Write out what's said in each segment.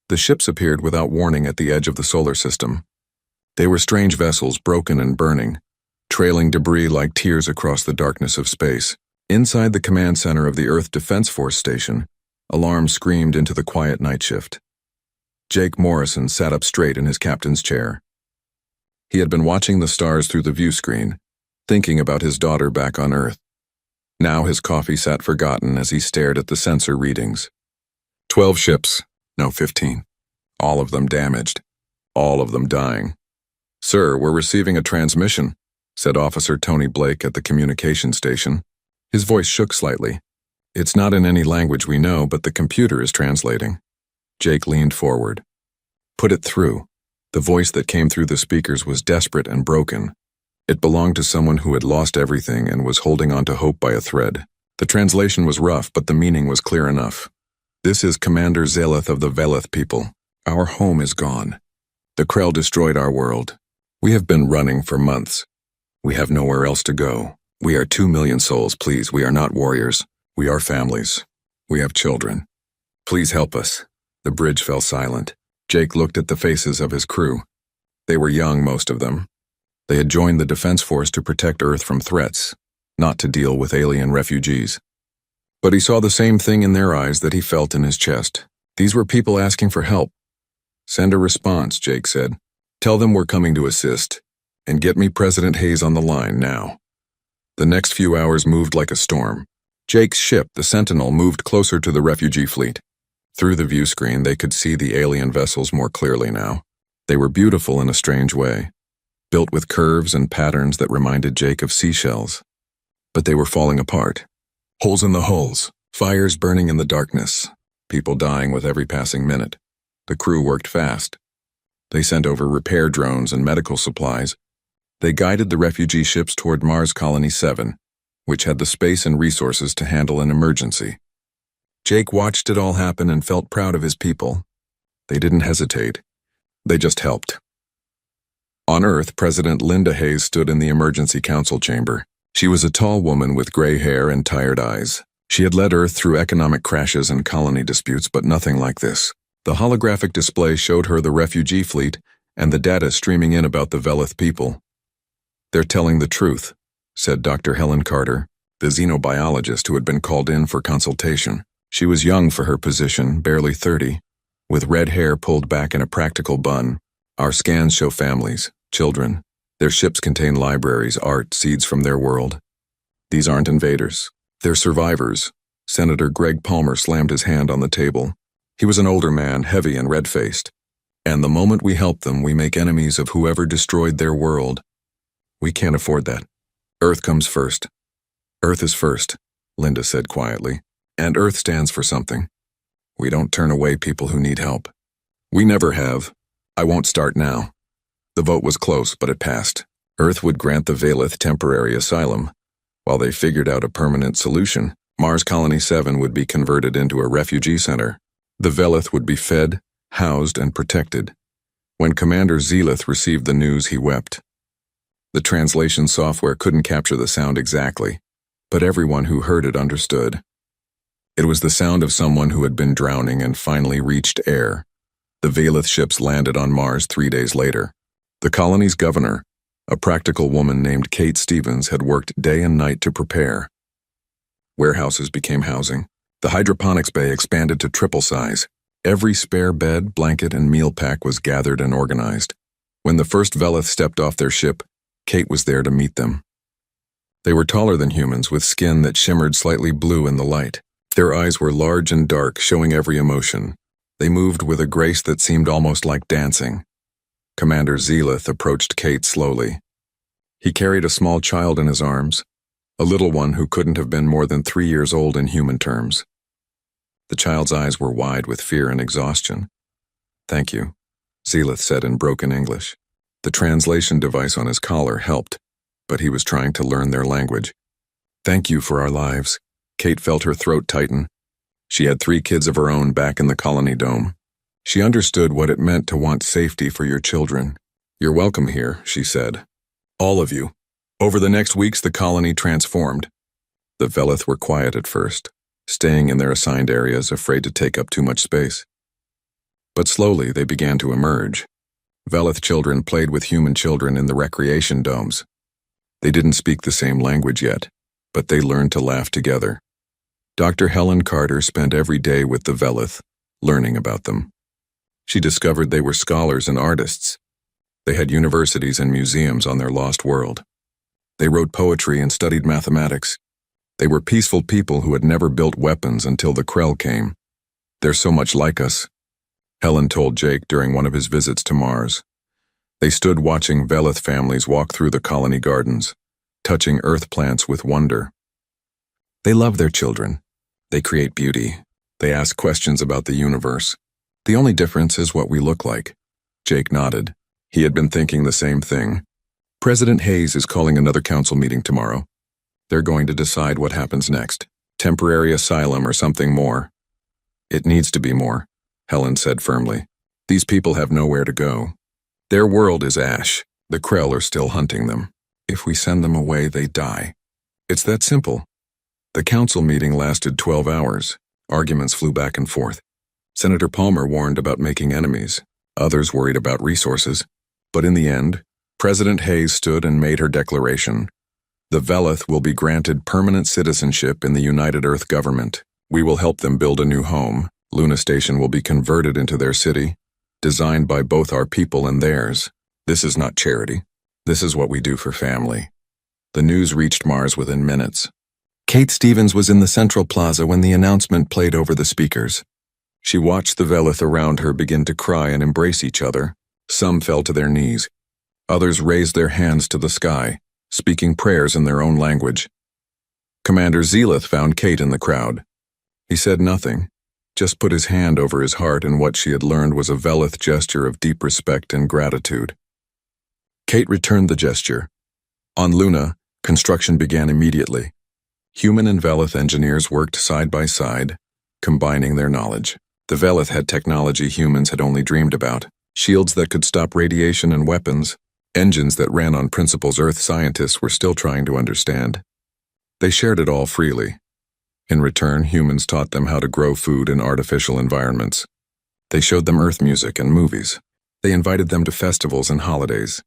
The ships appeared without warning at the edge of the solar system. They were strange vessels, broken and burning, trailing debris like tears across the darkness of space. Inside the command center of the Earth Defense Force station, alarms screamed into the quiet night shift. Jake Morrison sat up straight in his captain's chair. He had been watching the stars through the view screen, thinking about his daughter back on Earth. Now his coffee sat forgotten as he stared at the sensor readings. 12 ships, no 15. All of them damaged. All of them dying. "Sir, we're receiving a transmission," said Officer Tony Blake at the communication station. His voice shook slightly. "It's not in any language we know, but the computer is translating." Jake leaned forward. "Put it through." The voice that came through the speakers was desperate and broken. It belonged to someone who had lost everything and was holding on to hope by a thread. The translation was rough, but the meaning was clear enough. "This is Commander Zaleth of the Veleth people. Our home is gone. The Krell destroyed our world. We have been running for months. We have nowhere else to go. We are 2 million souls, please. We are not warriors. We are families. We have children. Please help us." The bridge fell silent. Jake looked at the faces of his crew. They were young, most of them. They had joined the Defense Force to protect Earth from threats, not to deal with alien refugees. But he saw the same thing in their eyes that he felt in his chest. These were people asking for help. "Send a response," Jake said. "Tell them we're coming to assist. And get me President Hayes on the line now." The next few hours moved like a storm. Jake's ship, the Sentinel, moved closer to the refugee fleet. Through the view screen, they could see the alien vessels more clearly now. They were beautiful in a strange way, built with curves and patterns that reminded Jake of seashells. But they were falling apart. Holes in the hulls, fires burning in the darkness, people dying with every passing minute. The crew worked fast. They sent over repair drones and medical supplies. They guided the refugee ships toward Mars Colony 7, which had the space and resources to handle an emergency. Jake watched it all happen and felt proud of his people. They didn't hesitate. They just helped. On Earth, President Linda Hayes stood in the emergency council chamber. She was a tall woman with gray hair and tired eyes. She had led Earth through economic crashes and colony disputes, but nothing like this. The holographic display showed her the refugee fleet and the data streaming in about the Veleth people. "They're telling the truth," said Dr. Helen Carter, the xenobiologist who had been called in for consultation. She was young for her position, barely 30, with red hair pulled back in a practical bun. "Our scans show families, children. Their ships contain libraries, art, seeds from their world. These aren't invaders. They're survivors." Senator Greg Palmer slammed his hand on the table. He was an older man, heavy and red-faced. "And the moment we help them, we make enemies of whoever destroyed their world. We can't afford that. Earth comes first." "Earth is first," Linda said quietly. "And Earth stands for something. We don't turn away people who need help. We never have. I won't start now." The vote was close, but it passed. Earth would grant the Veleth temporary asylum. While they figured out a permanent solution, Mars Colony 7 would be converted into a refugee center. The Veleth would be fed, housed, and protected. When Commander Zaleth received the news, he wept. The translation software couldn't capture the sound exactly, but everyone who heard it understood. It was the sound of someone who had been drowning and finally reached air. The Veleth ships landed on Mars 3 days later. The colony's governor, a practical woman named Kate Stevens, had worked day and night to prepare. Warehouses became housing. The hydroponics bay expanded to triple size. Every spare bed, blanket, and meal pack was gathered and organized. When the first Veleth stepped off their ship, Kate was there to meet them. They were taller than humans, with skin that shimmered slightly blue in the light. Their eyes were large and dark, showing every emotion. They moved with a grace that seemed almost like dancing. Commander Zaleth approached Kate slowly. He carried a small child in his arms, a little one who couldn't have been more than 3 years old in human terms. The child's eyes were wide with fear and exhaustion. "Thank you," Zaleth said in broken English. The translation device on his collar helped, but he was trying to learn their language. "Thank you for our lives." Kate felt her throat tighten. She had 3 kids of her own back in the colony dome. She understood what it meant to want safety for your children. "You're welcome here," she said. "All of you." Over the next weeks, the colony transformed. The Veleth were quiet at first, staying in their assigned areas, afraid to take up too much space. But slowly they began to emerge. Velith children played with human children in the recreation domes. They didn't speak the same language yet, but they learned to laugh together. Dr. Helen Carter spent every day with the Velith, learning about them. She discovered they were scholars and artists. They had universities and museums on their lost world. They wrote poetry and studied mathematics. They were peaceful people who had never built weapons until the Krell came. "They're so much like us," Helen told Jake during one of his visits to Mars. They stood watching Velith families walk through the colony gardens, touching earth plants with wonder. They love their children. They create beauty. They ask questions about the universe. The only difference is what we look like. Jake nodded. He had been thinking the same thing. President Hayes is calling another council meeting tomorrow. They're going to decide what happens next. Temporary asylum or something more. It needs to be more, Helen said firmly. These people have nowhere to go. Their world is ash. The Krell are still hunting them. If we send them away, they die. It's that simple. The council meeting lasted 12 hours. Arguments flew back and forth. Senator Palmer warned about making enemies. Others worried about resources. But in the end, President Hayes stood and made her declaration. The Velith will be granted permanent citizenship in the United Earth government. We will help them build a new home. Luna Station will be converted into their city, designed by both our people and theirs. This is not charity. This is what we do for family. The news reached Mars within minutes. Kate Stevens was in the Central Plaza when the announcement played over the speakers. She watched the Velith around her begin to cry and embrace each other. Some fell to their knees. Others raised their hands to the sky, speaking prayers in their own language. Commander Zelith found Kate in the crowd. He said nothing, just put his hand over his heart, and what she had learned was a Velith gesture of deep respect and gratitude. Kate returned the gesture. On Luna, construction began immediately. Human and Velith engineers worked side by side, combining their knowledge. The Velith had technology humans had only dreamed about. Shields that could stop radiation and weapons, engines that ran on principles Earth scientists were still trying to understand. They shared it all freely. In return, humans taught them how to grow food in artificial environments. They showed them Earth music and movies. They invited them to festivals and holidays.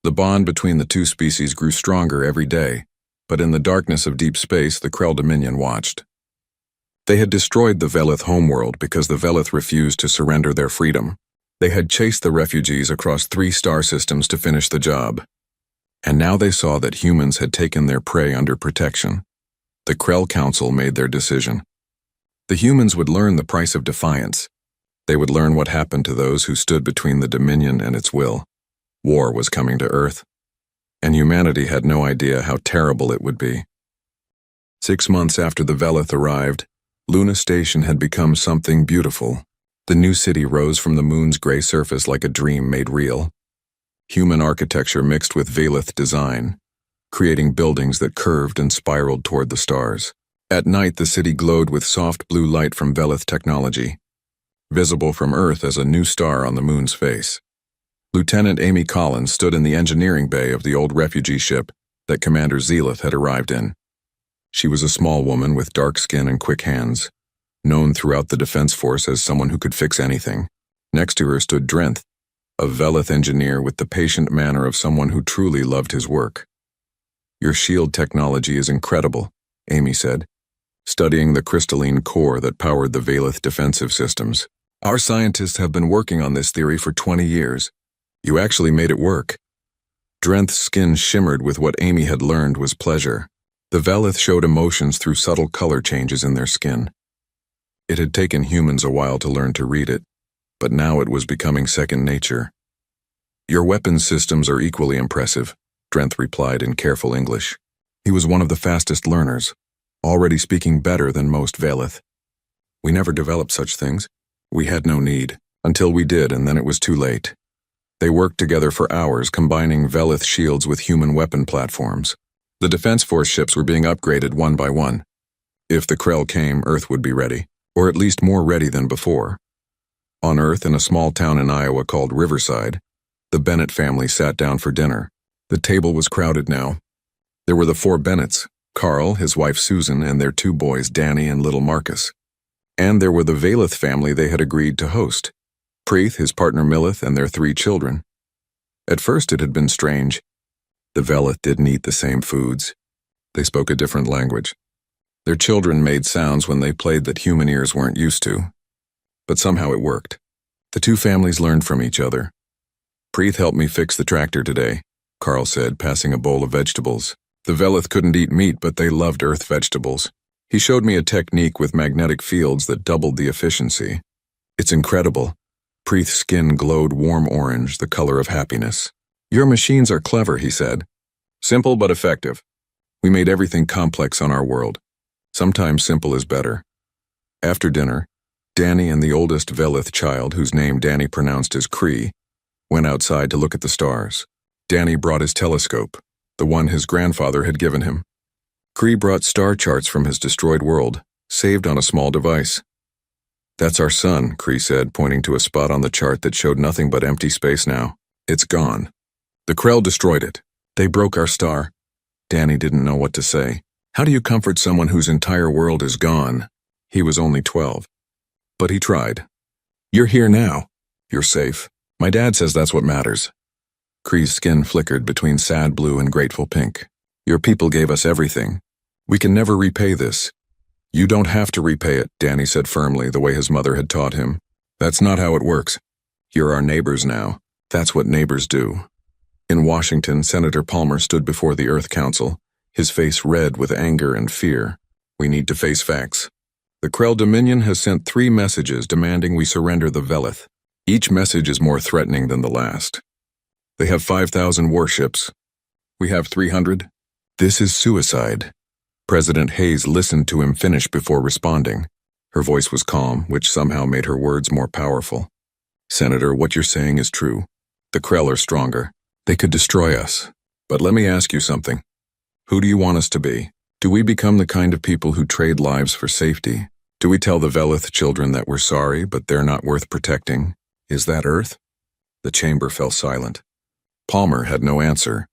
The bond between the two species grew stronger every day, but in the darkness of deep space, the Krell Dominion watched. They had destroyed the Velith homeworld because the Velith refused to surrender their freedom. They had chased the refugees across 3 star systems to finish the job. And now they saw that humans had taken their prey under protection. The Krell Council made their decision. The humans would learn the price of defiance. They would learn what happened to those who stood between the Dominion and its will. War was coming to Earth, and humanity had no idea how terrible it would be. 6 months after the Velith arrived, Luna Station had become something beautiful. The new city rose from the moon's gray surface like a dream made real. Human architecture mixed with Velith design, creating buildings that curved and spiraled toward the stars. At night, the city glowed with soft blue light from Velith technology, visible from Earth as a new star on the moon's face. Lieutenant Amy Collins stood in the engineering bay of the old refugee ship that Commander Zelith had arrived in. She was a small woman with dark skin and quick hands, known throughout the Defense Force as someone who could fix anything. Next to her stood Drenth, a Velith engineer with the patient manner of someone who truly loved his work. "Your shield technology is incredible," Amy said, studying the crystalline core that powered the Velith defensive systems. "Our scientists have been working on this theory for 20 years. You actually made it work." Drenth's skin shimmered with what Amy had learned was pleasure. The Velith showed emotions through subtle color changes in their skin. It had taken humans a while to learn to read it, but now it was becoming second nature. "Your weapons systems are equally impressive," Drenth replied in careful English. He was one of the fastest learners, already speaking better than most Velith. "We never developed such things. We had no need, until we did, and then it was too late." They worked together for hours, combining Velith shields with human weapon platforms. The Defense Force ships were being upgraded one by one. If the Krell came, Earth would be ready, or at least more ready than before. On Earth, in a small town in Iowa called Riverside, the Bennett family sat down for dinner. The table was crowded now. There were the 4 Bennetts, Carl, his wife Susan, and their 2 boys, Danny and little Marcus. And there were the Velith family they had agreed to host. Preeth, his partner Millith, and their 3 children. At first it had been strange. The Velith didn't eat the same foods. They spoke a different language. Their children made sounds when they played that human ears weren't used to. But somehow it worked. The 2 families learned from each other. Preeth helped me fix the tractor today, Carl said, passing a bowl of vegetables. The Velith couldn't eat meat, but they loved earth vegetables. He showed me a technique with magnetic fields that doubled the efficiency. It's incredible. Preeth's skin glowed warm orange, the color of happiness. Your machines are clever, he said. Simple but effective. We made everything complex on our world. Sometimes simple is better. After dinner, Danny and the oldest Velith child, whose name Danny pronounced as Cree, went outside to look at the stars. Danny brought his telescope, the one his grandfather had given him. Cree brought star charts from his destroyed world, saved on a small device. That's our sun, Cree said, pointing to a spot on the chart that showed nothing but empty space now. It's gone. The Krell destroyed it. They broke our star. Danny didn't know what to say. How do you comfort someone whose entire world is gone? He was only 12. But he tried. You're here now. You're safe. My dad says that's what matters. Kree's skin flickered between sad blue and grateful pink. Your people gave us everything. We can never repay this. You don't have to repay it, Danny said firmly, the way his mother had taught him. That's not how it works. You're our neighbors now. That's what neighbors do. In Washington, Senator Palmer stood before the Earth Council, his face red with anger and fear. We need to face facts. The Krell Dominion has sent 3 messages demanding we surrender the Velith. Each message is more threatening than the last. They have 5,000 warships. We have 300. This is suicide. President Hayes listened to him finish before responding. Her voice was calm, which somehow made her words more powerful. Senator, what you're saying is true. The Krell are stronger. They could destroy us. But let me ask you something. Who do you want us to be? Do we become the kind of people who trade lives for safety? Do we tell the Velith children that we're sorry, but they're not worth protecting? Is that Earth? The chamber fell silent. Palmer had no answer.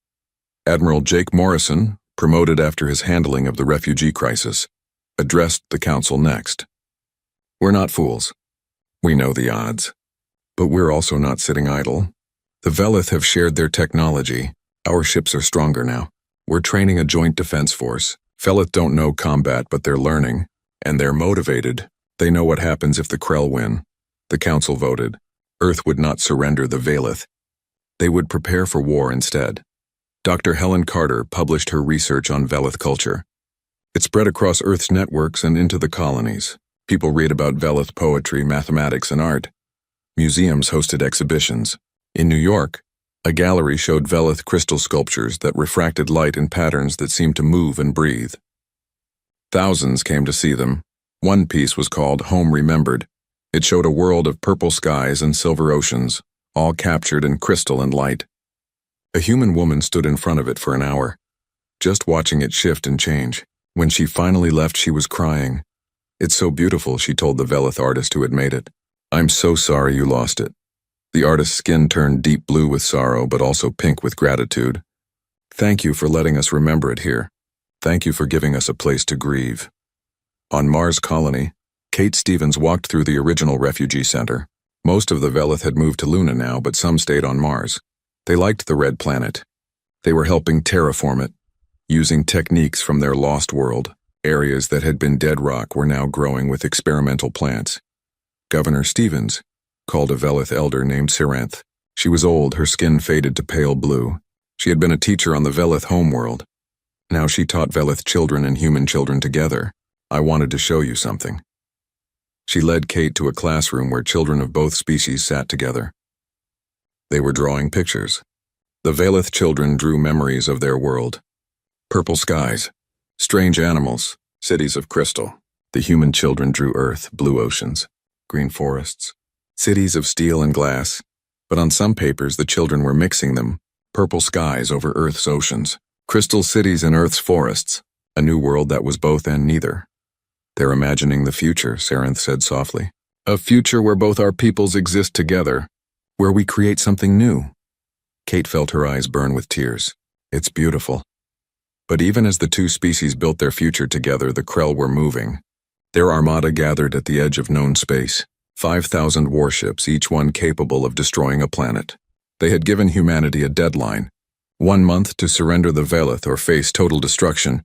Admiral Jake Morrison, promoted after his handling of the refugee crisis, addressed the council next. We're not fools. We know the odds. But we're also not sitting idle. The Velith have shared their technology. Our ships are stronger now. We're training a joint defense force. Velith don't know combat, but they're learning. And they're motivated. They know what happens if the Krell win. The council voted. Earth would not surrender the Velith. They would prepare for war instead. Dr. Helen Carter published her research on Velith culture. It spread across Earth's networks and into the colonies. People read about Velith poetry, mathematics, and art. Museums hosted exhibitions. In New York, a gallery showed Velith crystal sculptures that refracted light in patterns that seemed to move and breathe. Thousands came to see them. One piece was called Home Remembered. It showed a world of purple skies and silver oceans, all captured in crystal and light. A human woman stood in front of it for an hour, just watching it shift and change. When she finally left, she was crying. It's so beautiful, she told the Velith artist who had made it. I'm so sorry you lost it. The artist's skin turned deep blue with sorrow, but also pink with gratitude. Thank you for letting us remember it here. Thank you for giving us a place to grieve. On Mars Colony, Kate Stevens walked through the original refugee center. Most of the Velith had moved to Luna now, but some stayed on Mars. They liked the red planet. They were helping terraform it, using techniques from their lost world. Areas that had been dead rock were now growing with experimental plants. Governor Stevens called a Velith elder named Siranth. She was old, her skin faded to pale blue. She had been a teacher on the Velith homeworld. Now she taught Velith children and human children together. I wanted to show you something. She led Kate to a classroom where children of both species sat together. They were drawing pictures. The Velith children drew memories of their world. Purple skies, strange animals, cities of crystal. The human children drew earth, blue oceans, green forests, cities of steel and glass. But on some papers, the children were mixing them. Purple skies over Earth's oceans, crystal cities in Earth's forests, a new world that was both and neither. They're imagining the future, Siranth said softly. A future where both our peoples exist together, where we create something new. Kate felt her eyes burn with tears. It's beautiful. But even as the two species built their future together, the Krell were moving. Their armada gathered at the edge of known space. 5,000 warships, each one capable of destroying a planet. They had given humanity a deadline, 1 month to surrender the Velith or face total destruction.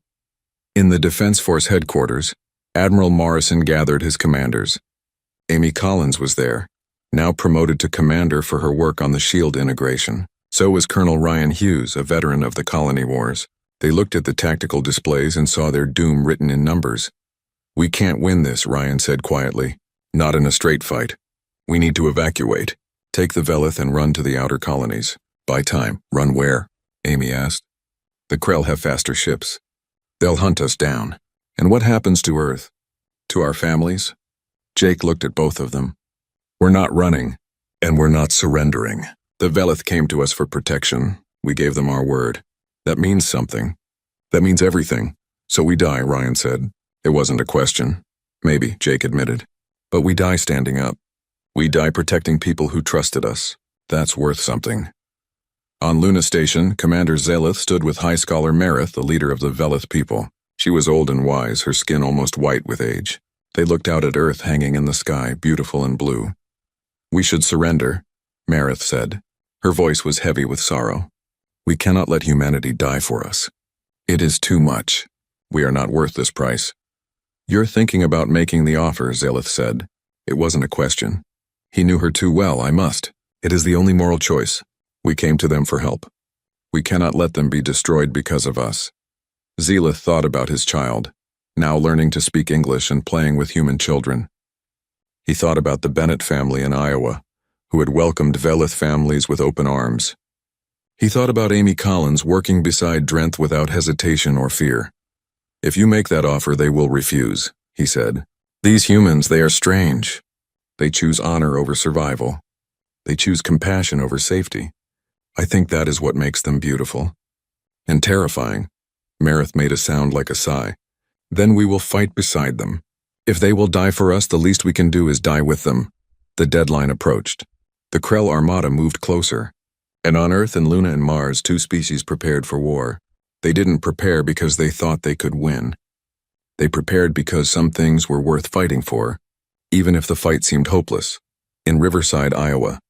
In the Defense Force headquarters, Admiral Morrison gathered his commanders. Amy Collins was there, now promoted to commander for her work on the shield integration. So was Colonel Ryan Hughes, a veteran of the Colony Wars. They looked at the tactical displays and saw their doom written in numbers. "We can't win this," Ryan said quietly. "Not in a straight fight. We need to evacuate. Take the Velith and run to the outer colonies. Buy time." "Run where?" Amy asked. "The Krell have faster ships. They'll hunt us down." "And what happens to Earth? To our families?" Jake looked at both of them. "We're not running, and we're not surrendering. The Velith came to us for protection. We gave them our word. That means something. That means everything. So we die," Ryan said. "It wasn't a question." "Maybe," Jake admitted. "But we die standing up. We die protecting people who trusted us. That's worth something." On Luna Station, Commander Zelith stood with High Scholar Merith, the leader of the Velith people. She was old and wise, her skin almost white with age. They looked out at Earth hanging in the sky, beautiful and blue. "We should surrender," Merith said. Her voice was heavy with sorrow. "We cannot let humanity die for us. It is too much. We are not worth this price." "You're thinking about making the offer," Zelith said. It wasn't a question. He knew her too well. "I must. It is the only moral choice. We came to them for help. We cannot let them be destroyed because of us." Zelith thought about his child, now learning to speak English and playing with human children. He thought about the Bennett family in Iowa, who had welcomed Velith families with open arms. He thought about Amy Collins working beside Drenth without hesitation or fear. "If you make that offer, they will refuse," he said. "These humans, they are strange. They choose honor over survival. They choose compassion over safety. I think that is what makes them beautiful. And terrifying." Merith made a sound like a sigh. "Then we will fight beside them. If they will die for us, the least we can do is die with them." The deadline approached. The Krell Armada moved closer. And on Earth and Luna and Mars, 2 species prepared for war. They didn't prepare because they thought they could win. They prepared because some things were worth fighting for, even if the fight seemed hopeless. In Riverside, Iowa,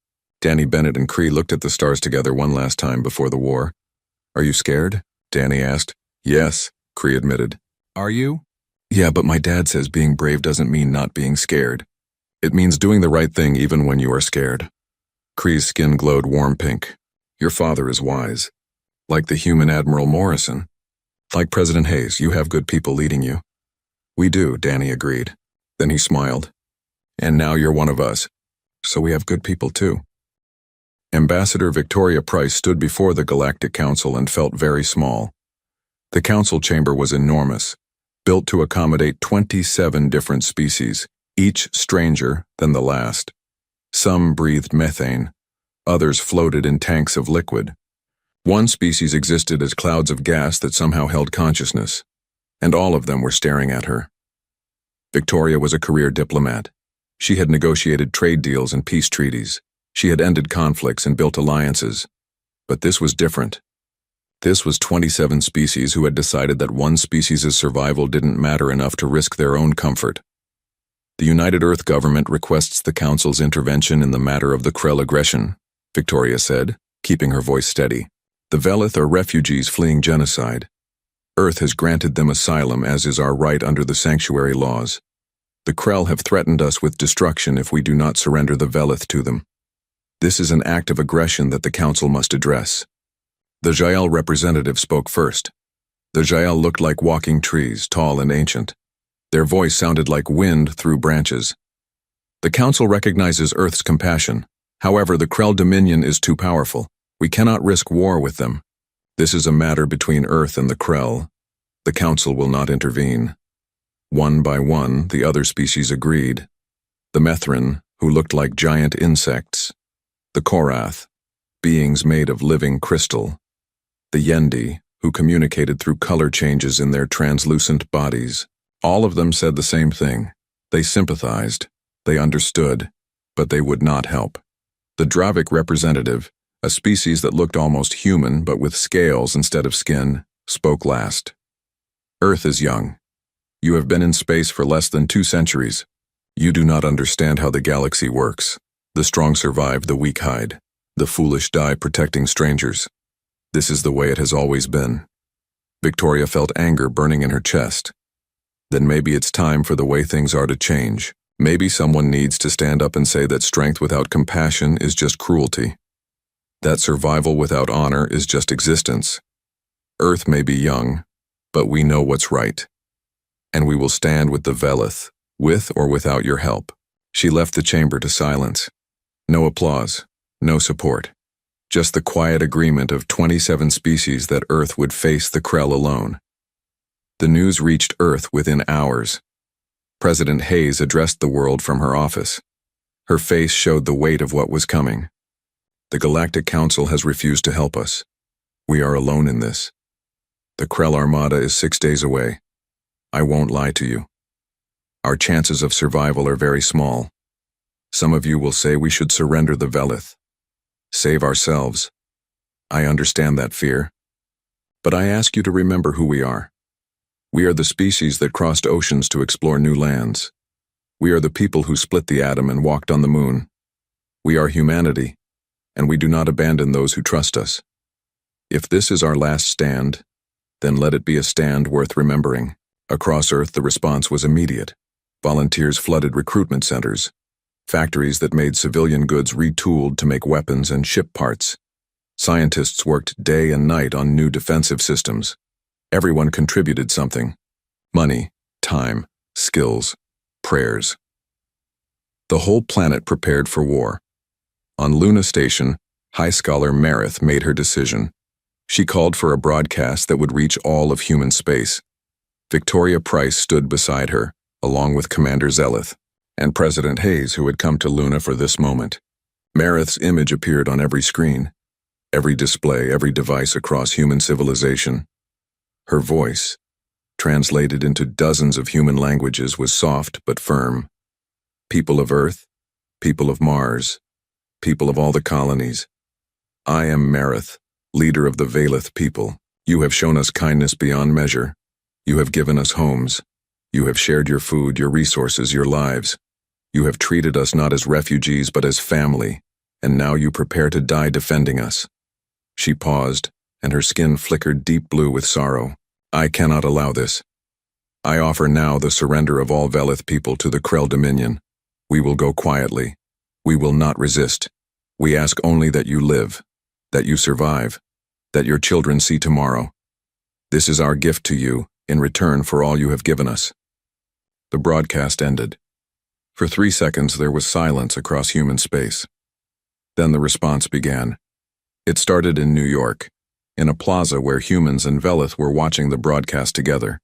Danny Bennett and Cree looked at the stars together one last time before the war. "Are you scared?" Danny asked. "Yes," Cree admitted. "Are you?" "Yeah, but my dad says being brave doesn't mean not being scared. It means doing the right thing even when you are scared." Cree's skin glowed warm pink. "Your father is wise. Like the human Admiral Morrison. Like President Hayes, you have good people leading you." "We do," Danny agreed. Then he smiled. "And now you're one of us. So we have good people too." Ambassador Victoria Price stood before the Galactic Council and felt very small. The council chamber was enormous, built to accommodate 27 different species, each stranger than the last. Some breathed methane, others floated in tanks of liquid. One species existed as clouds of gas that somehow held consciousness, and all of them were staring at her. Victoria was a career diplomat. She had negotiated trade deals and peace treaties. She had ended conflicts and built alliances. But this was different. This was 27 species who had decided that one species' survival didn't matter enough to risk their own comfort. "The United Earth government requests the Council's intervention in the matter of the Krell aggression," Victoria said, keeping her voice steady. "The Velith are refugees fleeing genocide. Earth has granted them asylum, as is our right under the sanctuary laws. The Krell have threatened us with destruction if we do not surrender the Velith to them. This is an act of aggression that the Council must address." The Jael representative spoke first. The Jael looked like walking trees, tall and ancient. Their voice sounded like wind through branches. "The Council recognizes Earth's compassion. However, the Krell Dominion is too powerful. We cannot risk war with them. This is a matter between Earth and the Krell. The Council will not intervene." One by one, the other species agreed. The Methrin, who looked like giant insects. The Korath, beings made of living crystal. The Yendi, who communicated through color changes in their translucent bodies. All of them said the same thing. They sympathized, they understood, but they would not help. The Dravik representative, a species that looked almost human but with scales instead of skin, spoke last. "Earth is young. You have been in space for less than 2 centuries. You do not understand how the galaxy works. The strong survive, the weak hide. The foolish die protecting strangers. This is the way it has always been. Victoria felt anger burning in her chest. Then maybe it's time for the way things are to change. Maybe someone needs to stand up and say that strength without compassion is just cruelty. That survival without honor is just existence. Earth may be young, but we know what's right. And we will stand with the Velith, with or without your help. She left the chamber to silence. No applause, no support. Just the quiet agreement of 27 species that Earth would face the Krell alone. The news reached Earth within hours. President Hayes addressed the world from her office. Her face showed the weight of what was coming. The Galactic Council has refused to help us. We are alone in this. The Krell Armada is 6 days away. I won't lie to you. Our chances of survival are very small. Some of you will say we should surrender the Velith. Save ourselves. I understand that fear. But I ask you to remember who we are. We are the species that crossed oceans to explore new lands. We are the people who split the atom and walked on the moon. We are humanity, and we do not abandon those who trust us. If this is our last stand, then let it be a stand worth remembering. Across Earth, the response was immediate. Volunteers flooded recruitment centers, factories that made civilian goods retooled to make weapons and ship parts. Scientists worked day and night on new defensive systems. Everyone contributed something. Money, time, skills, prayers. The whole planet prepared for war. On Luna Station, High Scholar Marith made her decision. She called for a broadcast that would reach all of human space. Victoria Price stood beside her, along with Commander Zelith, and President Hayes, who had come to Luna for this moment. Marith's image appeared on every screen, every display, every device across human civilization. Her voice, translated into dozens of human languages, was soft but firm. People of Earth, people of Mars, people of all the colonies. I am Marith, leader of the Velith people. You have shown us kindness beyond measure. You have given us homes. You have shared your food, your resources, your lives. You have treated us not as refugees but as family, and now you prepare to die defending us. She paused, and her skin flickered deep blue with sorrow. I cannot allow this. I offer now the surrender of all Velith people to the Krell Dominion. We will go quietly. We will not resist. We ask only that you live, that you survive, that your children see tomorrow. This is our gift to you, in return for all you have given us. The broadcast ended. For 3 seconds there was silence across human space. Then the response began. It started in New York, in a plaza where humans and Velith were watching the broadcast together.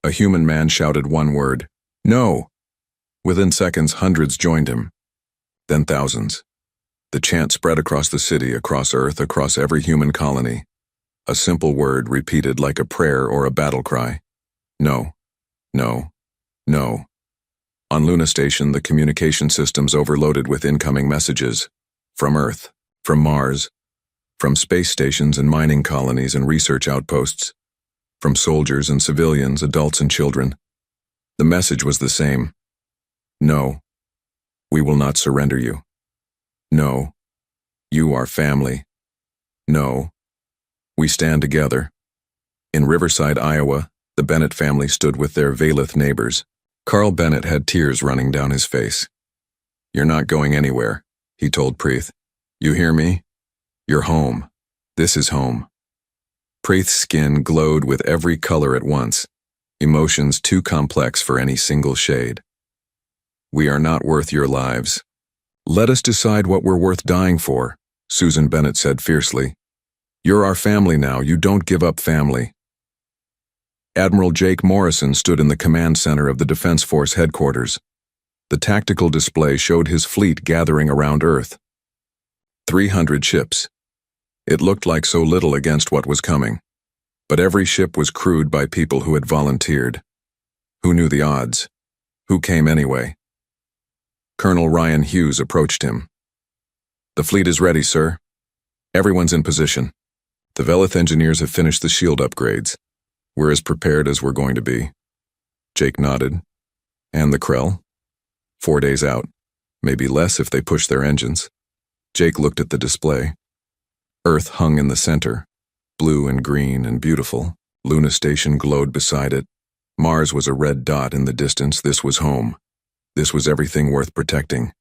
A human man shouted one word, "No!" Within seconds, hundreds joined him. Then thousands. The chant spread across the city, across Earth, across every human colony. A simple word repeated like a prayer or a battle cry. No, no, no. On Luna Station, the communication systems overloaded with incoming messages. From Earth, from Mars, from space stations and mining colonies and research outposts, from soldiers and civilians, adults and children. The message was the same. No, we will not surrender you. No, you are family. No, we stand together. In Riverside, Iowa, the Bennett family stood with their Velith neighbors. Carl Bennett had tears running down his face. You're not going anywhere, he told Preeth. You hear me? You're home. This is home. Preeth's skin glowed with every color at once, emotions too complex for any single shade. We are not worth your lives. Let us decide what we're worth dying for, Susan Bennett said fiercely. You're our family now. You don't give up family. Admiral Jake Morrison stood in the command center of the Defense Force headquarters. The tactical display showed his fleet gathering around Earth. 300 ships. It looked like so little against what was coming. But every ship was crewed by people who had volunteered. Who knew the odds? Who came anyway? Colonel Ryan Hughes approached him. The fleet is ready, sir. Everyone's in position. The Velith engineers have finished the shield upgrades. We're as prepared as we're going to be. Jake nodded. And the Krell? 4 days out. Maybe less if they push their engines. Jake looked at the display. Earth hung in the center, blue and green and beautiful. Luna Station glowed beside it. Mars was a red dot in the distance. This was home. This was everything worth protecting.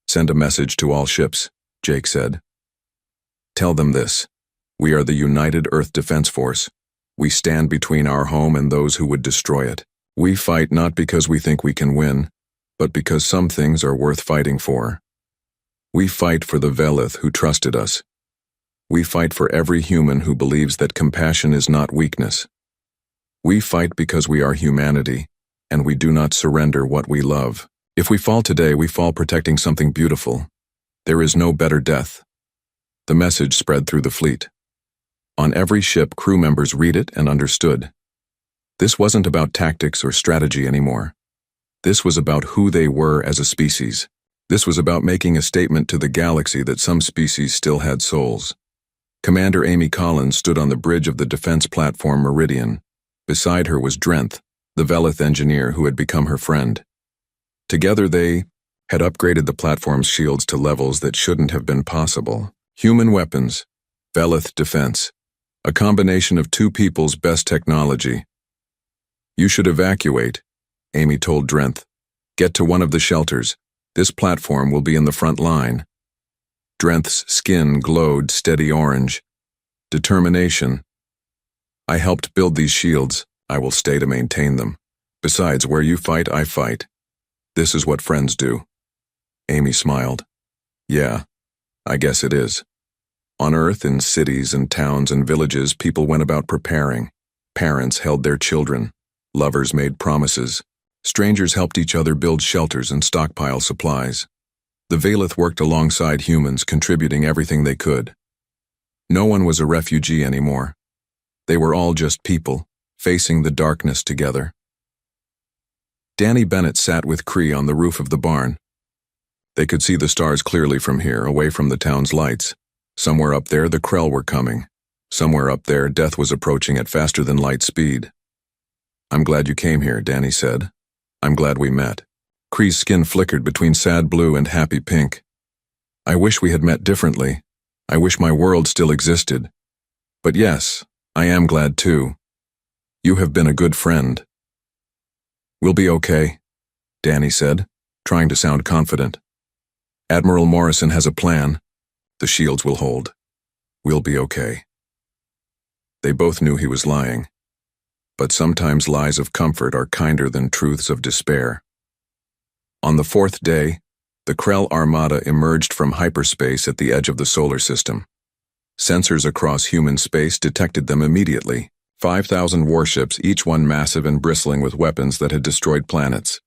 Send a message to all ships, Jake said. Tell them this. We are the United Earth Defense Force. We stand between our home and those who would destroy it. We fight not because we think we can win, but because some things are worth fighting for. We fight for the Velith who trusted us. We fight for every human who believes that compassion is not weakness. We fight because we are humanity, and we do not surrender what we love. If we fall today, we fall protecting something beautiful. There is no better death. The message spread through the fleet. On every ship, crew members read it and understood. This wasn't about tactics or strategy anymore. This was about who they were as a species. This was about making a statement to the galaxy that some species still had souls. Commander Amy Collins stood on the bridge of the defense platform Meridian. Beside her was Drenth, the Velith engineer who had become her friend. Together they had upgraded the platform's shields to levels that shouldn't have been possible. Human weapons, Velith defense, a combination of two people's best technology. You should evacuate, Amy told Drenth. Get to one of the shelters. This platform will be in the front line. Drenth's skin glowed steady orange. Determination. I helped build these shields. I will stay to maintain them. Besides, where you fight, I fight. This is what friends do. Amy smiled. Yeah, I guess it is. On Earth, in cities and towns and villages, people went about preparing. Parents held their children. Lovers made promises. Strangers helped each other build shelters and stockpile supplies. The Velith worked alongside humans, contributing everything they could. No one was a refugee anymore. They were all just people, facing the darkness together. Danny Bennett sat with Cree on the roof of the barn. They could see the stars clearly from here, away from the town's lights. Somewhere up there, the Krell were coming. Somewhere up there, death was approaching at faster than light speed. I'm glad you came here, Danny said. I'm glad we met. Cree's skin flickered between sad blue and happy pink. I wish we had met differently. I wish my world still existed. But yes, I am glad too. You have been a good friend. We'll be okay, Danny said, trying to sound confident. Admiral Morrison has a plan. The shields will hold. We'll be okay. They both knew he was lying. But sometimes lies of comfort are kinder than truths of despair. On the 4th day, the Krell Armada emerged from hyperspace at the edge of the solar system. Sensors across human space detected them immediately. 5,000 warships, each one massive and bristling with weapons that had destroyed planets.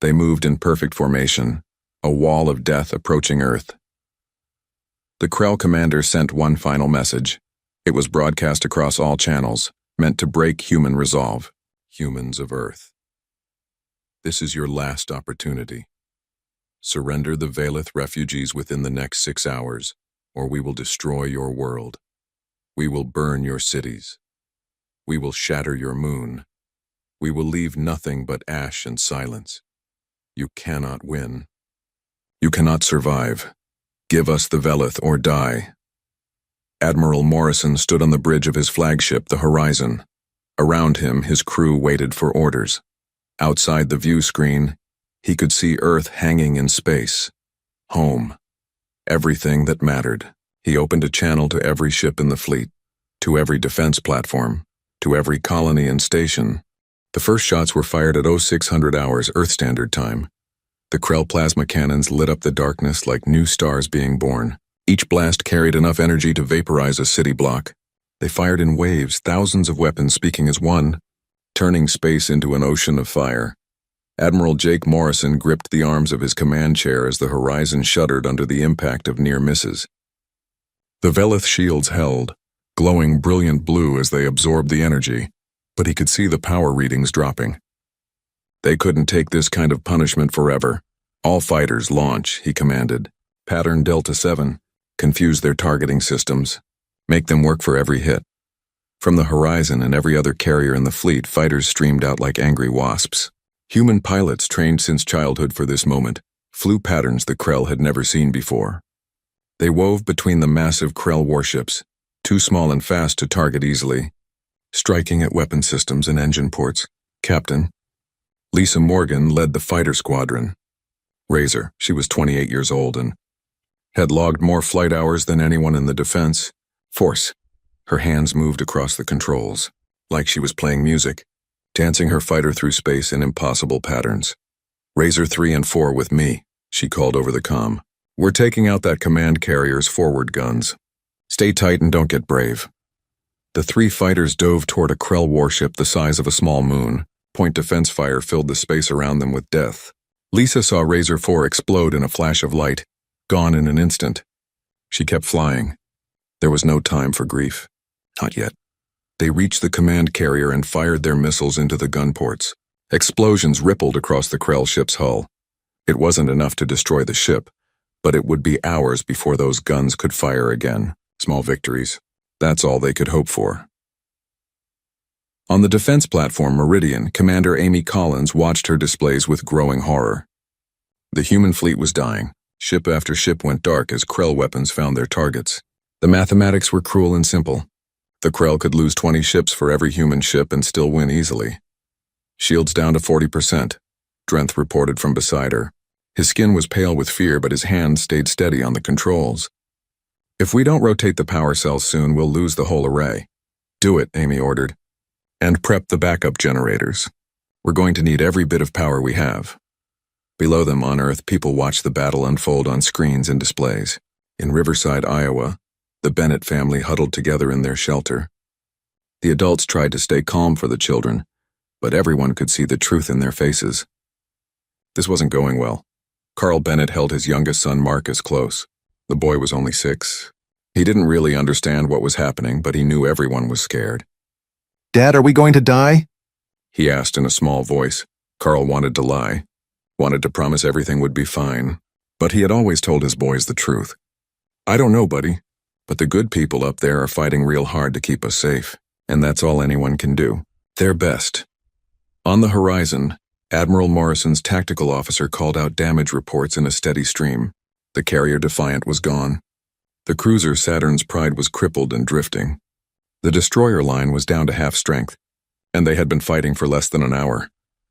They moved in perfect formation, a wall of death approaching Earth. The Krell commander sent one final message. It was broadcast across all channels, meant to break human resolve. Humans of Earth. This is your last opportunity. Surrender the Velith refugees within the next 6 hours, or we will destroy your world. We will burn your cities. We will shatter your moon. We will leave nothing but ash and silence. You cannot win. You cannot survive. Give us the Velith or die. Admiral Morrison stood on the bridge of his flagship, the Horizon. Around him, his crew waited for orders. Outside the view screen, he could see Earth hanging in space. Home. Everything that mattered. He opened a channel to every ship in the fleet, to every defense platform, to every colony and station. The first shots were fired at 0600 hours Earth Standard Time. The Krell plasma cannons lit up the darkness like new stars being born. Each blast carried enough energy to vaporize a city block. They fired in waves, thousands of weapons speaking as one, turning space into an ocean of fire. Admiral Jake Morrison gripped the arms of his command chair as the horizon shuddered under the impact of near misses. The Velith shields held, glowing brilliant blue as they absorbed the energy, but he could see the power readings dropping. They couldn't take this kind of punishment forever. All fighters launch, he commanded. Pattern Delta 7. Confuse their targeting systems. Make them work for every hit. From the Horizon and every other carrier in the fleet, fighters streamed out like angry wasps. Human pilots trained since childhood for this moment flew patterns the Krell had never seen before. They wove between the massive Krell warships, too small and fast to target easily, striking at weapon systems and engine ports. Captain Lisa Morgan led the fighter squadron. Razor, she was 28 years old and had logged more flight hours than anyone in the defense force. Her hands moved across the controls, like she was playing music, dancing her fighter through space in impossible patterns. Razor 3 and 4 with me, she called over the comm. We're taking out that command carrier's forward guns. Stay tight and don't get brave. The 3 fighters dove toward a Krell warship the size of a small moon. Point defense fire filled the space around them with death. Lisa saw Razor 4 explode in a flash of light, gone in an instant. She kept flying. There was no time for grief. Not yet. They reached the command carrier and fired their missiles into the gun ports. Explosions rippled across the Krell ship's hull. It wasn't enough to destroy the ship, but it would be hours before those guns could fire again. Small victories. That's all they could hope for. On the defense platform Meridian, Commander Amy Collins watched her displays with growing horror. The human fleet was dying. Ship after ship went dark as Krell weapons found their targets. The mathematics were cruel and simple. The Krell could lose 20 ships for every human ship and still win easily. Shields down to 40%, Drenth reported from beside her. His skin was pale with fear, but his hand stayed steady on the controls. If we don't rotate the power cells soon, we'll lose the whole array. Do it, Amy ordered. And prep the backup generators. We're going to need every bit of power we have. Below them on Earth, people watched the battle unfold on screens and displays. In Riverside, Iowa, the Bennett family huddled together in their shelter. The adults tried to stay calm for the children, but everyone could see the truth in their faces. This wasn't going well. Carl Bennett held his youngest son Marcus close. The boy was only 6. He didn't really understand what was happening, but he knew everyone was scared. "Dad, are we going to die?" he asked in a small voice. Carl wanted to lie, wanted to promise everything would be fine, but he had always told his boys the truth. "I don't know, buddy, but the good people up there are fighting real hard to keep us safe, and that's all anyone can do. Their best." On the horizon, Admiral Morrison's tactical officer called out damage reports in a steady stream. The carrier Defiant was gone. The cruiser Saturn's Pride was crippled and drifting. The destroyer line was down to half strength, and they had been fighting for less than an hour.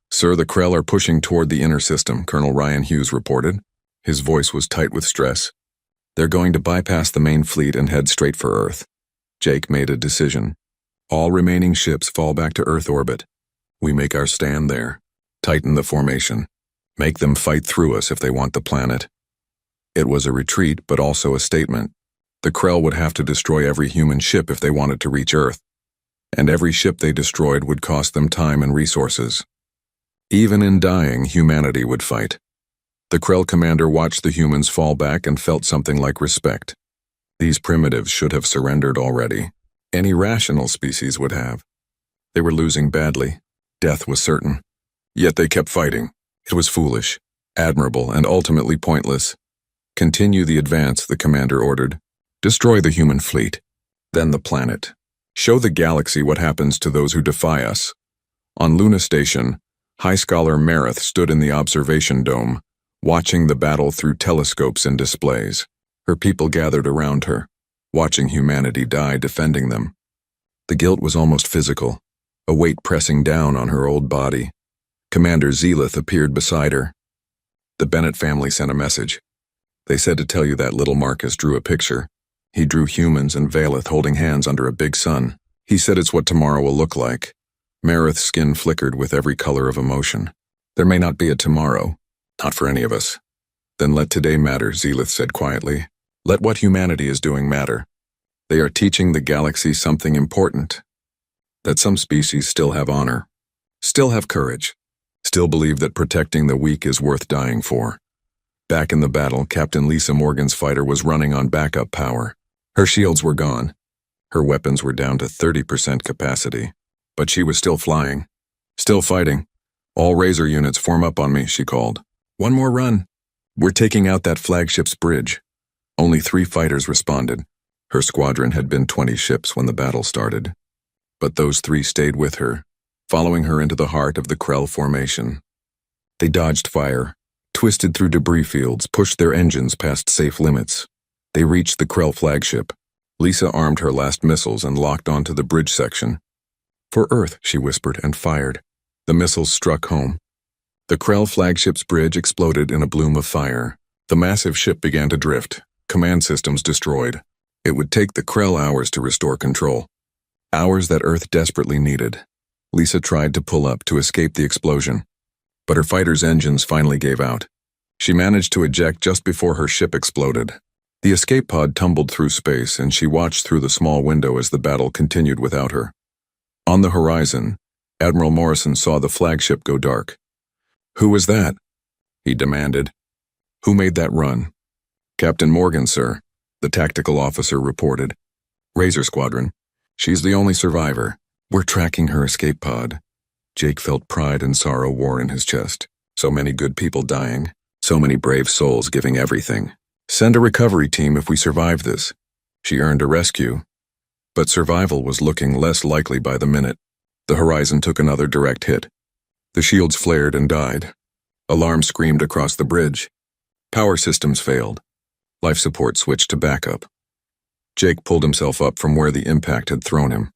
"Sir, the Krell are pushing toward the inner system," Colonel Ryan Hughes reported. His voice was tight with stress. "They're going to bypass the main fleet and head straight for Earth." Jake made a decision. "All remaining ships fall back to Earth orbit. We make our stand there. Tighten the formation. Make them fight through us if they want the planet." It was a retreat, but also a statement. The Krell would have to destroy every human ship if they wanted to reach Earth, and every ship they destroyed would cost them time and resources. Even in dying, humanity would fight. The Krell commander watched the humans fall back and felt something like respect. These primitives should have surrendered already. Any rational species would have. They were losing badly. Death was certain. Yet they kept fighting. It was foolish, admirable, and ultimately pointless. "Continue the advance," the commander ordered. "Destroy the human fleet, then the planet. Show the galaxy what happens to those who defy us." On Luna Station, High Scholar Marith stood in the observation dome, watching the battle through telescopes and displays. Her people gathered around her, watching humanity die defending them. The guilt was almost physical, a weight pressing down on her old body. Commander Zelith appeared beside her. The Bennett family sent a message. "They said to tell you that little Marcus drew a picture. He drew humans and Valeth holding hands under a big sun. He said it's what tomorrow will look like." Marith's skin flickered with every color of emotion. "There may not be a tomorrow, not for any of us." "Then let today matter," Zelith said quietly. "Let what humanity is doing matter. They are teaching the galaxy something important. That some species still have honor, still have courage, still believe that protecting the weak is worth dying for." Back in the battle, Captain Lisa Morgan's fighter was running on backup power. Her shields were gone. Her weapons were down to 30% capacity. But she was still flying, still fighting. "All Razor units form up on me," she called. "One more run. We're taking out that flagship's bridge." Only 3 fighters responded. Her squadron had been 20 ships when the battle started. But those 3 stayed with her, following her into the heart of the Krell formation. They dodged fire, twisted through debris fields, pushed their engines past safe limits. They reached the Krell flagship. Lisa armed her last missiles and locked onto the bridge section. "For Earth," she whispered, and fired. The missiles struck home. The Krell flagship's bridge exploded in a bloom of fire. The massive ship began to drift, command systems destroyed. It would take the Krell hours to restore control. Hours that Earth desperately needed. Lisa tried to pull up to escape the explosion, but her fighter's engines finally gave out. She managed to eject just before her ship exploded. The escape pod tumbled through space, and she watched through the small window as the battle continued without her. On the horizon, Admiral Morrison saw the flagship go dark. "Who was that?" he demanded. "Who made that run?" "Captain Morgan, sir," the tactical officer reported. "Razor Squadron. She's the only survivor. We're tracking her escape pod." Jake felt pride and sorrow war in his chest. So many good people dying. So many brave souls giving everything. "Send a recovery team if we survive this." She earned a rescue. But survival was looking less likely by the minute. The horizon took another direct hit. The shields flared and died. Alarms screamed across the bridge. Power systems failed. Life support switched to backup. Jake pulled himself up from where the impact had thrown him.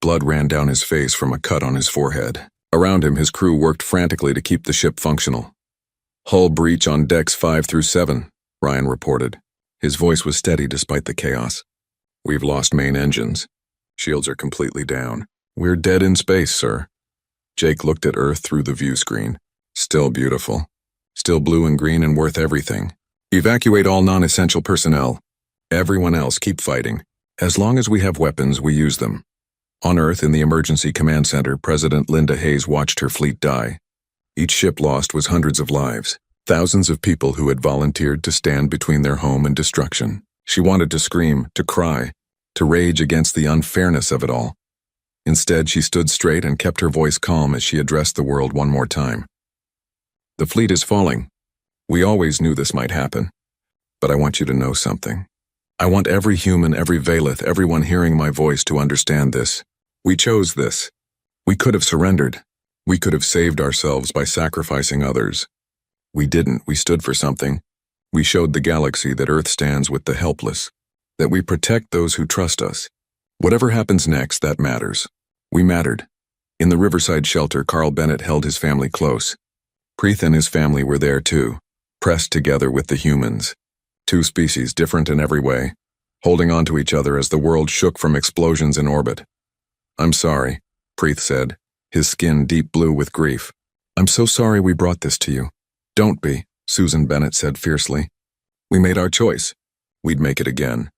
Blood ran down his face from a cut on his forehead. Around him, his crew worked frantically to keep the ship functional. "Hull breach on decks 5 through 7, Ryan reported. His voice was steady despite the chaos. "We've lost main engines. Shields are completely down. We're dead in space, sir." Jake looked at Earth through the view screen. Still beautiful. Still blue and green and worth everything. "Evacuate all non-essential personnel. Everyone else, keep fighting. As long as we have weapons, we use them." On Earth, in the Emergency Command Center, President Linda Hayes watched her fleet die. Each ship lost was hundreds of lives. Thousands of people who had volunteered to stand between their home and destruction. She wanted to scream, to cry, to rage against the unfairness of it all. Instead, she stood straight and kept her voice calm as she addressed the world one more time. "The fleet is falling. We always knew this might happen. But I want you to know something. I want every human, every Valeth, everyone hearing my voice to understand this. We chose this. We could have surrendered. We could have saved ourselves by sacrificing others. We didn't. We stood for something. We showed the galaxy that Earth stands with the helpless, that we protect those who trust us. Whatever happens next, that matters. We mattered." In the Riverside shelter, Carl Bennett held his family close. Preeth and his family were there too, pressed together with the humans. Two species different in every way, holding on to each other as the world shook from explosions in orbit. "I'm sorry," Preeth said, his skin deep blue with grief. "I'm so sorry we brought this to you." "Don't be," Susan Bennett said fiercely. "We made our choice. We'd make it again."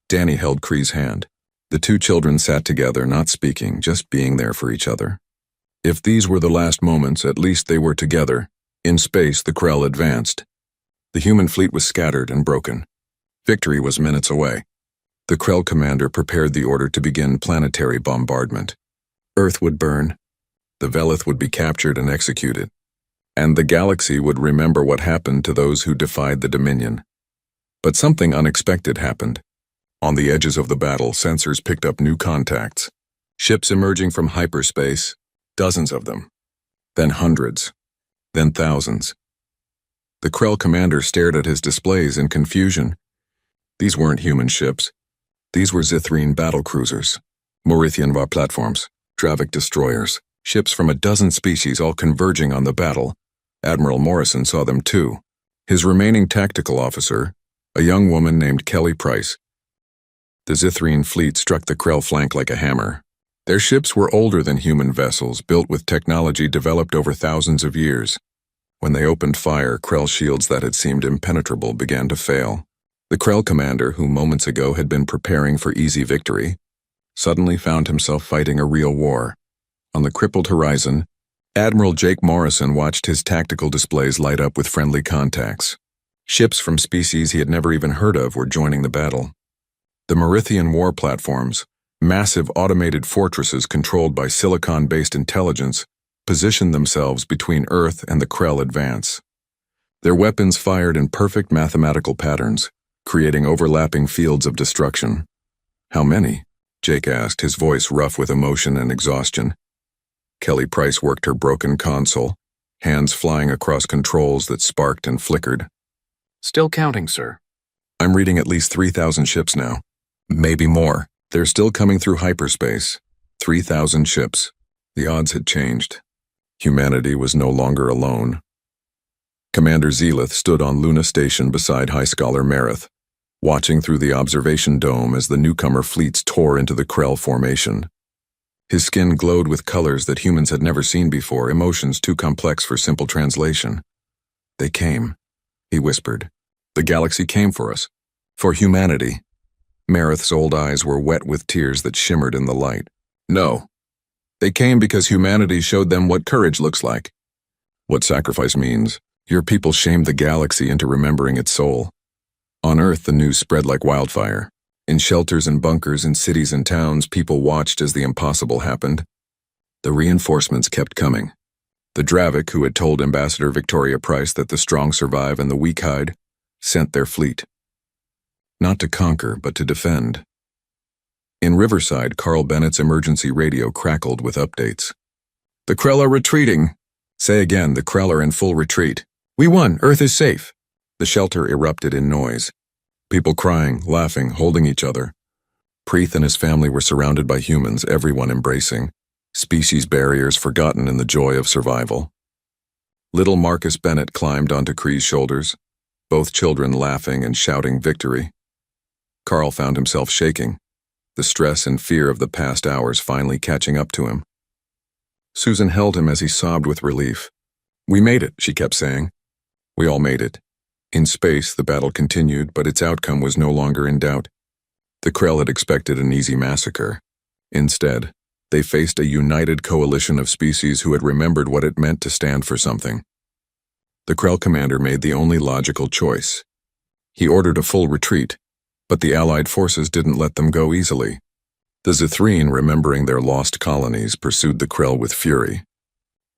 Danny held Kree's hand. The two children sat together, not speaking, just being there for each other. If these were the last moments, at least they were together. In space, the Krell advanced. The human fleet was scattered and broken. Victory was minutes away. The Krell commander prepared the order to begin planetary bombardment. Earth would burn. The Veleth would be captured and executed. And the galaxy would remember what happened to those who defied the Dominion. But something unexpected happened. On the edges of the battle, sensors picked up new contacts. Ships emerging from hyperspace, dozens of them. Then hundreds. Then thousands. The Krell commander stared at his displays in confusion. These weren't human ships. These were Zithrine battlecruisers, Morithian war platforms, Dravik destroyers, ships from a dozen species all converging on the battle. Admiral Morrison saw them too. His remaining tactical officer, a young woman named Kelly Price. The Zithrine fleet struck the Krell flank like a hammer. Their ships were older than human vessels, built with technology developed over thousands of years. When they opened fire, Krell shields that had seemed impenetrable began to fail. The Krell commander, who moments ago had been preparing for easy victory, suddenly found himself fighting a real war. On the crippled horizon, Admiral Jake Morrison watched his tactical displays light up with friendly contacts. Ships from species he had never even heard of were joining the battle. The Morithian war platforms, massive automated fortresses controlled by silicon-based intelligence, positioned themselves between Earth and the Krell advance. Their weapons fired in perfect mathematical patterns, creating overlapping fields of destruction. "How many?" Jake asked, his voice rough with emotion and exhaustion. Kelly Price worked her broken console. hands flying across controls that sparked and flickered. Still counting, sir. I'm reading at least 3,000 ships now. Maybe more. They're still coming through hyperspace. 3,000 ships. The odds had changed. Humanity was no longer alone. Commander Zelith stood on Luna Station beside High Scholar Marith, watching through the observation dome as the newcomer fleets tore into the Krell formation. His skin glowed with colors that humans had never seen before, emotions too complex for simple translation. They came, he whispered. The galaxy came for us. For humanity. Marith's old eyes were wet with tears that shimmered in the light. No. They came because humanity showed them what courage looks like. What sacrifice means. Your people shamed the galaxy into remembering its soul. On Earth, the news spread like wildfire. In shelters and bunkers, in cities and towns, people watched as the impossible happened. The reinforcements kept coming. The Dravik, who had told Ambassador Victoria Price that the strong survive and the weak hide, sent their fleet. Not to conquer, but to defend. In Riverside, Carl Bennett's emergency radio crackled with updates. The Krell are retreating. Say again, the Krell are in full retreat. We won, Earth is safe. The shelter erupted in noise. People crying, laughing, holding each other. Preeth and his family were surrounded by humans, everyone embracing. Species barriers forgotten in the joy of survival. Little Marcus Bennett climbed onto Kree's shoulders, both children laughing and shouting victory. Carl found himself shaking, the stress and fear of the past hours finally catching up to him. Susan held him as he sobbed with relief. We made it, she kept saying. We all made it. In space, the battle continued, but its outcome was no longer in doubt. The Krell had expected an easy massacre. Instead, they faced a united coalition of species who had remembered what it meant to stand for something. The Krell commander made the only logical choice. He ordered a full retreat, but the Allied forces didn't let them go easily. The Zithrene, remembering their lost colonies, pursued the Krell with fury.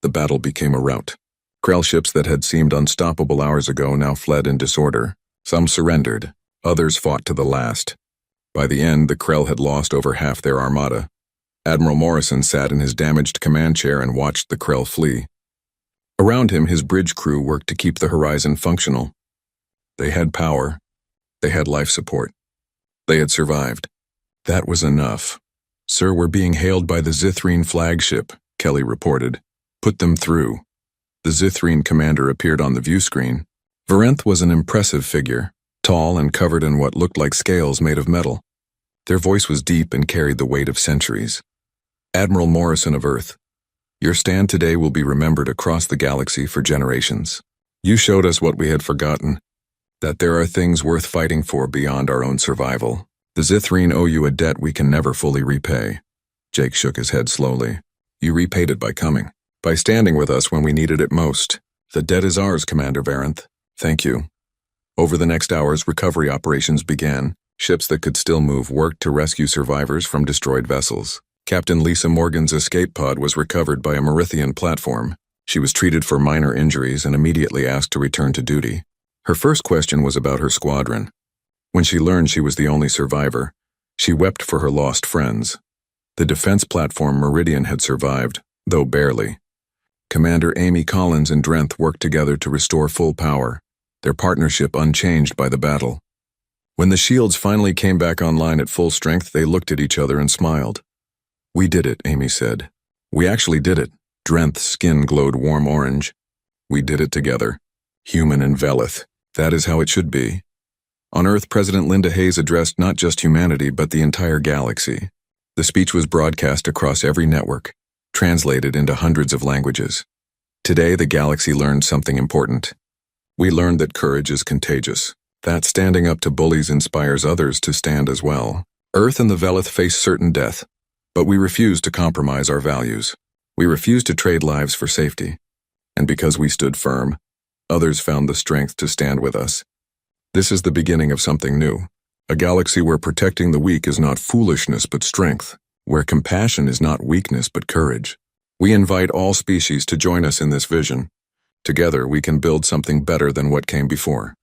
The battle became a rout. Krell ships that had seemed unstoppable hours ago now fled in disorder. Some surrendered, others fought to the last. By the end, the Krell had lost over half their armada. Admiral Morrison sat in his damaged command chair and watched the Krell flee. Around him, his bridge crew worked to keep the horizon functional. They had power. They had life support. They had survived. That was enough. Sir, we're being hailed by the Zithrene flagship, Kelly reported. Put them through. The Zithrene commander appeared on the view screen. Varenth was an impressive figure, tall and covered in what looked like scales made of metal. Their voice was deep and carried the weight of centuries. Admiral Morrison of Earth, your stand today will be remembered across the galaxy for generations. You showed us what we had forgotten, that there are things worth fighting for beyond our own survival. The Zithrene owe you a debt we can never fully repay. Jake shook his head slowly. You repaid it by coming, by standing with us when we needed it most. The debt is ours, Commander Varenth. Thank you. Over the next hours, recovery operations began. Ships that could still move worked to rescue survivors from destroyed vessels. Captain Lisa Morgan's escape pod was recovered by a Merithian platform. She was treated for minor injuries and immediately asked to return to duty. Her first question was about her squadron. When she learned she was the only survivor, she wept for her lost friends. The defense platform Meridian had survived, though barely. Commander Amy Collins and Drenth worked together to restore full power, their partnership unchanged by the battle. When the shields finally came back online at full strength, they looked at each other and smiled. We did it, Amy said. We actually did it. Drenth's skin glowed warm orange. We did it together. Human and Velith. That is how it should be. On Earth, President Linda Hayes addressed not just humanity, but the entire galaxy. The speech was broadcast across every network, translated into hundreds of languages. Today, the galaxy learned something important. We learned that courage is contagious, that standing up to bullies inspires others to stand as well. Earth and the Velith face certain death, but we refuse to compromise our values. We refuse to trade lives for safety. And because we stood firm, others found the strength to stand with us. This is the beginning of something new. A galaxy where protecting the weak is not foolishness but strength, where compassion is not weakness but courage. We invite all species to join us in this vision. Together we can build something better than what came before.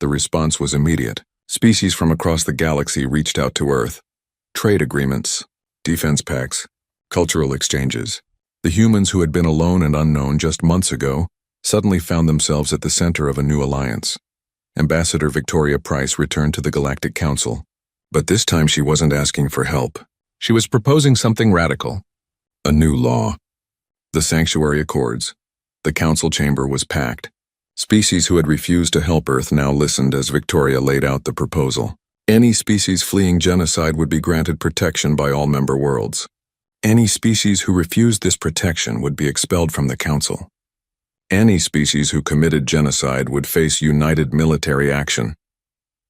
The response was immediate. Species from across the galaxy reached out to Earth. Trade agreements, defense pacts, cultural exchanges. The humans who had been alone and unknown just months ago suddenly found themselves at the center of a new alliance. Ambassador Victoria Price returned to the Galactic Council, but this time she wasn't asking for help. She was proposing something radical. A new law. The Sanctuary Accords. The council chamber was packed. Species who had refused to help Earth now listened as Victoria laid out the proposal. Any species fleeing genocide would be granted protection by all member worlds. Any species who refused this protection would be expelled from the council. Any species who committed genocide would face united military action.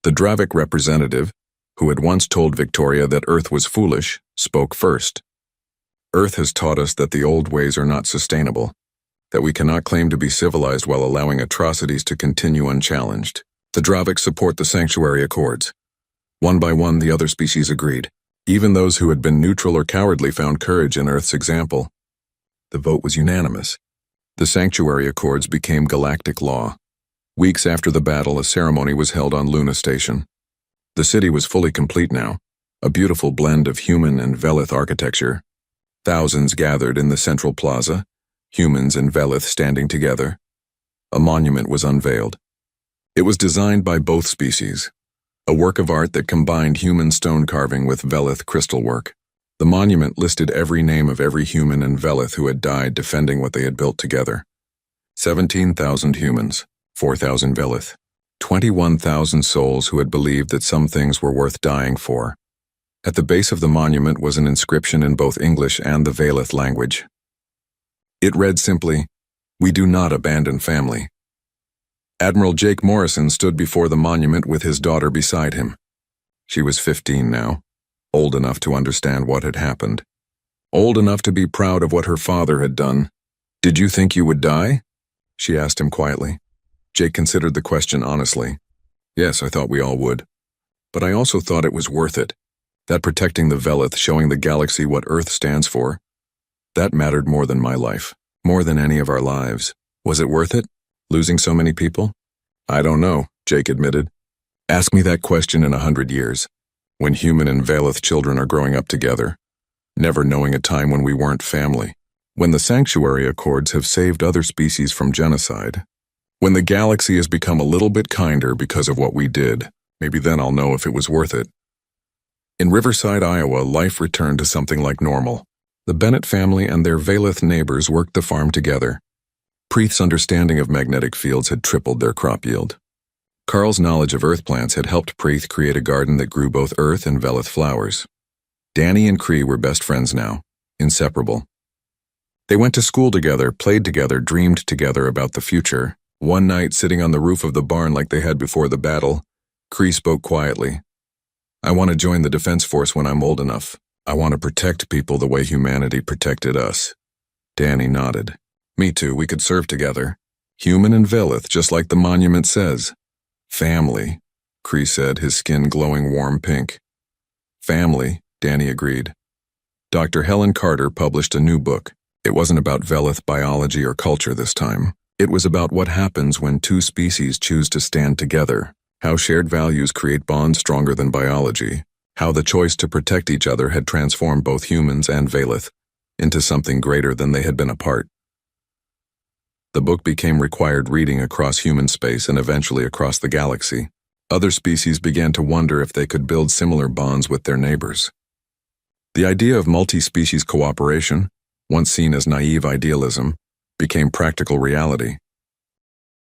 The Dravik representative, who had once told Victoria that Earth was foolish, spoke first. Earth has taught us that the old ways are not sustainable, that we cannot claim to be civilized while allowing atrocities to continue unchallenged. The Dravik support the Sanctuary Accords. One by one, the other species agreed. Even those who had been neutral or cowardly found courage in Earth's example. The vote was unanimous. The Sanctuary Accords became galactic law. Weeks after the battle, a ceremony was held on Luna Station. The city was fully complete now, a beautiful blend of human and Velith architecture. Thousands gathered in the central plaza, humans and Velith standing together. A monument was unveiled. It was designed by both species, a work of art that combined human stone carving with Velith crystal work. The monument listed every name of every human and Velith who had died defending what they had built together. 17,000 humans, 4,000 Velith, 21,000 souls who had believed that some things were worth dying for. At the base of the monument was an inscription in both English and the Velith language. It read simply, "We do not abandon family." Admiral Jake Morrison stood before the monument with his daughter beside him. She was 15 now, old enough to understand what had happened, old enough to be proud of what her father had done. "Did you think you would die?" she asked him quietly. Jake considered the question honestly. "Yes, I thought we all would. But I also thought it was worth it. That protecting the Velith, showing the galaxy what Earth stands for, that mattered more than my life, more than any of our lives. Was it worth it? Losing so many people?" "I don't know," Jake admitted. "Ask me that question in 100 years, when human and Velith children are growing up together, never knowing a time when we weren't family. When the Sanctuary Accords have saved other species from genocide, when the galaxy has become a little bit kinder because of what we did, maybe then I'll know if it was worth it." In Riverside, Iowa, life returned to something like normal. The Bennett family and their Velith neighbors worked the farm together. Preeth's understanding of magnetic fields had tripled their crop yield. Carl's knowledge of earth plants had helped Preeth create a garden that grew both earth and Velith flowers. Danny and Cree were best friends now, inseparable. They went to school together, played together, dreamed together about the future. One night, sitting on the roof of the barn like they had before the battle, Cree spoke quietly. "I want to join the Defense Force when I'm old enough. I want to protect people the way humanity protected us." Danny nodded. "Me too, we could serve together. Human and Velith, just like the monument says." "Family," Cree said, his skin glowing warm pink. "Family," Danny agreed. Dr. Helen Carter published a new book. It wasn't about Velith biology or culture this time. It was about what happens when two species choose to stand together, how shared values create bonds stronger than biology, how the choice to protect each other had transformed both humans and Velith into something greater than they had been apart. The book became required reading across human space and eventually across the galaxy. Other species began to wonder if they could build similar bonds with their neighbors. The idea of multi-species cooperation, once seen as naive idealism, became practical reality.